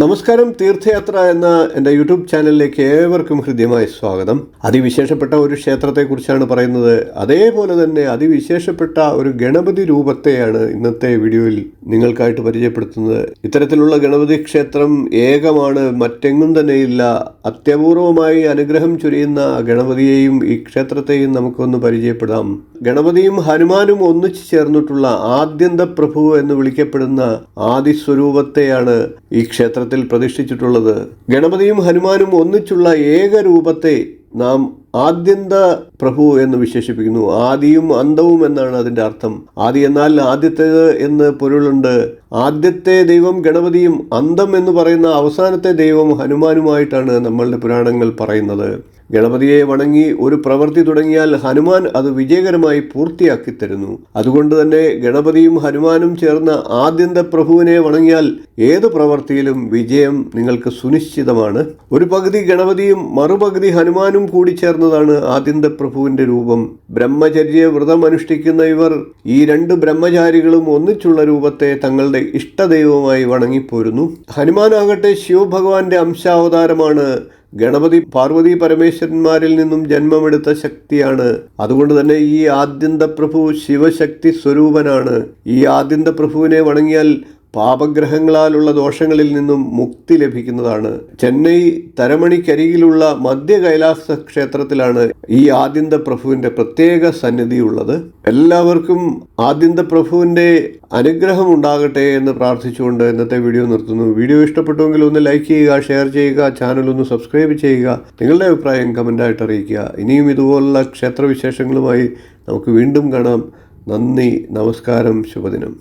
നമസ്കാരം. തീർത്ഥയാത്ര എന്ന എൻ്റെ യൂട്യൂബ് ചാനലിലേക്ക് ഏവർക്കും ഹൃദ്യമായ സ്വാഗതം. അതിവിശേഷപ്പെട്ട ഒരു ക്ഷേത്രത്തെക്കുറിച്ചാണ് പറയുന്നത്. അതേപോലെ തന്നെ അതിവിശേഷപ്പെട്ട ഒരു ഗണപതി രൂപത്തെയാണ് ഇന്നത്തെ വീഡിയോയിൽ നിങ്ങൾക്കായിട്ട് പരിചയപ്പെടുത്തുന്നത്. ഇത്തരത്തിലുള്ള ഗണപതി ക്ഷേത്രം ഏകമാണ്, മറ്റെങ്ങും തന്നെയില്ല. അത്യപൂർവമായി അനുഗ്രഹം ചൊരിയുന്ന ഗണപതിയെയും ഈ ക്ഷേത്രത്തെയും നമുക്കൊന്ന് പരിചയപ്പെടാം. ഗണപതിയും ഹനുമാനും ഒന്നിച്ചു ചേർന്നിട്ടുള്ള ആദ്യന്ത പ്രഭു എന്ന് വിളിക്കപ്പെടുന്ന ആദിസ്വരൂപത്തെയാണ് ഈ ക്ഷേത്രത്തിൽ പ്രതിഷ്ഠിച്ചിട്ടുള്ളത്. ഗണപതിയും ഹനുമാനും ഒന്നിച്ചുള്ള ഏകരൂപത്തെ നാം ആദ്യന്ത പ്രഭു എന്ന് വിശേഷിപ്പിക്കുന്നു. ആദിയും അന്തവും എന്നാണ് അതിൻ്റെ അർത്ഥം. ആദി എന്നാൽ ആദ്യത്തേത് എന്ന് പൊരുളുണ്ട്. ആദ്യത്തെ ദൈവം ഗണപതിയും അന്തം എന്ന് പറയുന്ന അവസാനത്തെ ദൈവം ഹനുമാനുമായിട്ടാണ് നമ്മളുടെ പുരാണങ്ങൾ പറയുന്നത്. ഗണപതിയെ വണങ്ങി ഒരു പ്രവൃത്തി തുടങ്ങിയാൽ ഹനുമാൻ അത് വിജയകരമായി പൂർത്തിയാക്കി തരുന്നു. അതുകൊണ്ട് തന്നെ ഗണപതിയും ഹനുമാനും ചേർന്ന ആദ്യന്ത പ്രഭുവിനെ വണങ്ങിയാൽ ഏത് പ്രവൃത്തിയിലും വിജയം നിങ്ങൾക്ക് സുനിശ്ചിതമാണ്. ഒരു പകുതി ഗണപതിയും മറുപകുതി ഹനുമാനും കൂടി ചേർന്നതാണ് ആദ്യന്ത പ്രഭുവിന്റെ രൂപം. ബ്രഹ്മചര്യ വ്രതം അനുഷ്ഠിക്കുന്ന ഇവർ ഈ രണ്ട് ബ്രഹ്മചാരികളും ഒന്നിച്ചുള്ള രൂപത്തെ തങ്ങളുടെ ഇഷ്ടദൈവമായി വണങ്ങിപ്പോരുന്നു. ഹനുമാനാകട്ടെ ശിവഭഗവാന്റെ അംശാവതാരമാണ്. ഗണപതി പാർവതി പരമേശ്വരന്മാരിൽ നിന്നും ജന്മമെടുത്ത ശക്തിയാണ്. അതുകൊണ്ട് തന്നെ ഈ ആദ്യന്ത പ്രഭു ശിവശക്തി സ്വരൂപനാണ്. ഈ ആദ്യന്ത പ്രഭുവിനെ വണങ്ങിയാൽ പാപഗ്രഹങ്ങളാലുള്ള ദോഷങ്ങളിൽ നിന്നും മുക്തി ലഭിക്കുന്നതാണ്. ചെന്നൈ തരമണിക്കരികിലുള്ള മധ്യ കൈലാസ ക്ഷേത്രത്തിലാണ് ഈ ആദ്യന്ത പ്രഭുവിന്റെ പ്രത്യേക സന്നിധി ഉള്ളത്. എല്ലാവർക്കും ആദ്യന്ത പ്രഭുവിന്റെ അനുഗ്രഹം ഉണ്ടാകട്ടെ എന്ന് പ്രാർത്ഥിച്ചുകൊണ്ട് ഇന്നത്തെ വീഡിയോ നിർത്തുന്നു. വീഡിയോ ഇഷ്ടപ്പെട്ടുവെങ്കിൽ ഒന്ന് ലൈക്ക് ചെയ്യുക, ഷെയർ ചെയ്യുക, ചാനൽ ഒന്ന് സബ്സ്ക്രൈബ് ചെയ്യുക. നിങ്ങളുടെ അഭിപ്രായം കമൻ്റായിട്ട് അറിയിക്കുക. ഇനിയും ഇതുപോലുള്ള ക്ഷേത്രവിശേഷങ്ങളുമായി നമുക്ക് വീണ്ടും കാണാം. നന്ദി, നമസ്കാരം, ശുഭദിനം.